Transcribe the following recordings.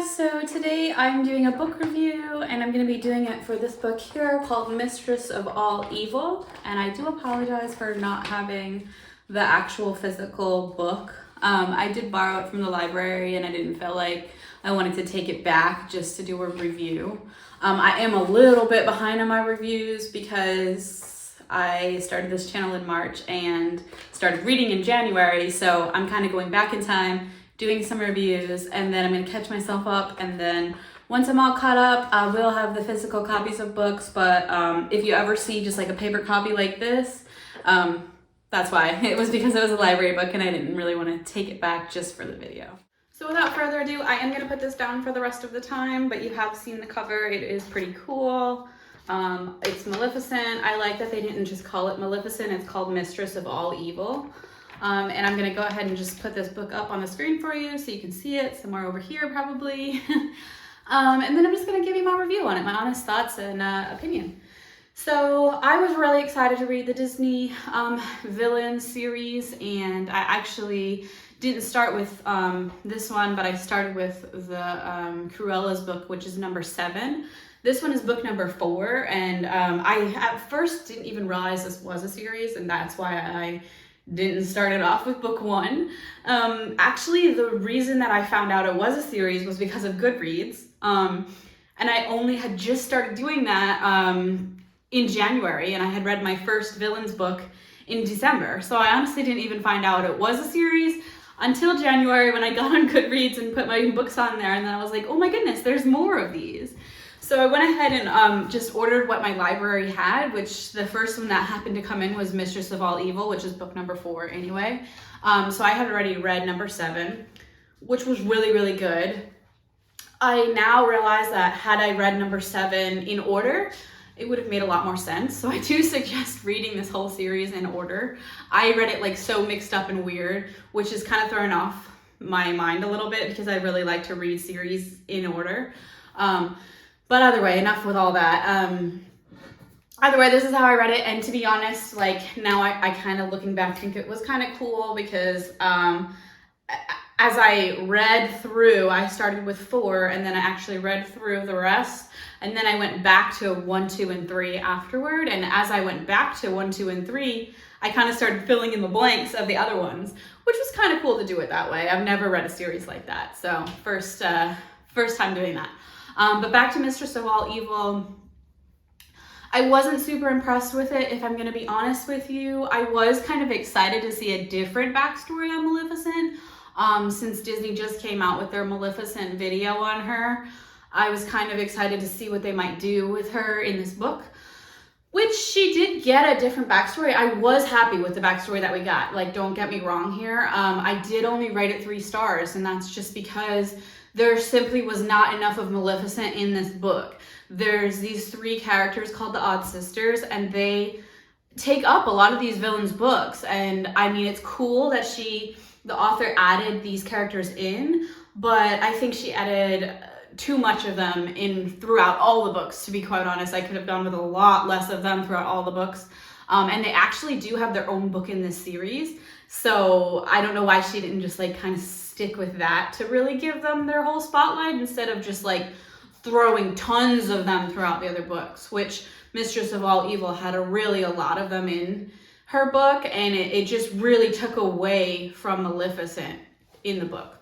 guys, so today I'm doing a book review and I'm going to be doing it for this book here called Mistress of All Evil, and I do apologize for not having the actual physical book. I did borrow it from the library and I didn't feel like I wanted to take it back just to do a review. I am a little bit behind on my reviews because I started this channel in March and started reading in January, so I'm kind of going back in time, doing some reviews, and then I'm going to catch myself up, and then once I'm all caught up, I will have the physical copies of books. But if you ever see just like a paper copy like this, that's why. It was because it was a library book and I didn't really want to take it back just for the video. So without further ado, I am going to put this down for the rest of the time, but you have seen the cover. It is pretty cool. It's Maleficent. I like that they didn't just call it Maleficent, it's called Mistress of All Evil. And I'm going to go ahead and just put this book up on the screen for you so you can see it somewhere over here probably. And then I'm just going to give you my review on it, my honest thoughts and opinion. So I was really excited to read the Disney villain series, and I actually didn't start with this one, but I started with the Cruella's book, which is number 7. This one is book number 4, and I at first didn't even realize this was a series, and that's why I didn't start it off with book 1. Actually, the reason that I found out it was a series was because of Goodreads, and I only had just started doing that in January, and I had read my first villains book in December, so I honestly didn't even find out it was a series until January when I got on Goodreads and put my books on there, and then I was like, oh my goodness, there's more of these. So I went ahead and just ordered what my library had, which the first one that happened to come in was Mistress of All Evil, which is book number 4 anyway. So I had already read number 7, which was really, really good. I now realize that had I read number 7 in order, it would have made a lot more sense. So I do suggest reading this whole series in order. I read it like so mixed up and weird, which is kind of throwing off my mind a little bit because I really like to read series in order. But either way, enough with all that. Either way, this is how I read it, and to be honest, like now I kind of looking back think it was kind of cool because as I read through, I started with 4 and then I actually read through the rest, and then I went back to 1, 2, and 3 afterward, and as I went back to 1, 2, and 3, I kind of started filling in the blanks of the other ones, which was kind of cool to do it that way. I've never read a series like that, so first time doing that. But back to Mistress of All Evil, I wasn't super impressed with it, if I'm going to be honest with you. I was kind of excited to see a different backstory on Maleficent, since Disney just came out with their Maleficent video on her. I was kind of excited to see what they might do with her in this book, which she did get a different backstory. I was happy with the backstory that we got, like don't get me wrong here. I did only rate it 3 stars, and that's just because there simply was not enough of Maleficent in this book. There's these 3 characters called the Odd Sisters, and they take up a lot of these villains' books. And I mean, it's cool that the author added these characters in, but I think she added too much of them in throughout all the books, to be quite honest. I could have done with a lot less of them throughout all the books. And they actually do have their own book in this series. So I don't know why she didn't just like kind of stick with that to really give them their whole spotlight instead of just like throwing tons of them throughout the other books, which Mistress of All Evil had a lot of them in her book, and it just really took away from Maleficent in the book.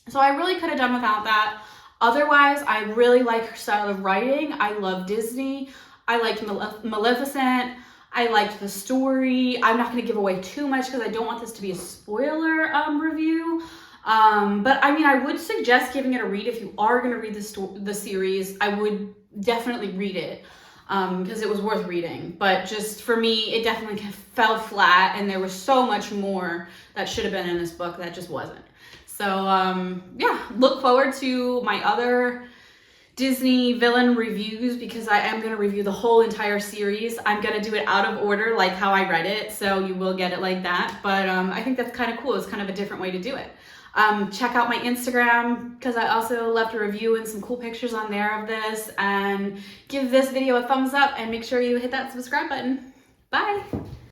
So I really could have done without that. Otherwise, I really like her style of writing. I love Disney. I liked Maleficent. I liked the story. I'm not going to give away too much because I don't want this to be a spoiler review. But I mean, I would suggest giving it a read if you are going to read the series. I would definitely read it because it was worth reading. But just for me, it definitely fell flat, and there was so much more that should have been in this book that just wasn't. So yeah, look forward to my other Disney villain reviews because I am going to review the whole entire series. I'm going to do it out of order like how I read it, so you will get it like that. But I think that's kind of cool. It's kind of a different way to do it. Check out my Instagram because I also left a review and some cool pictures on there of this, and give this video a thumbs up and make sure you hit that subscribe button. Bye!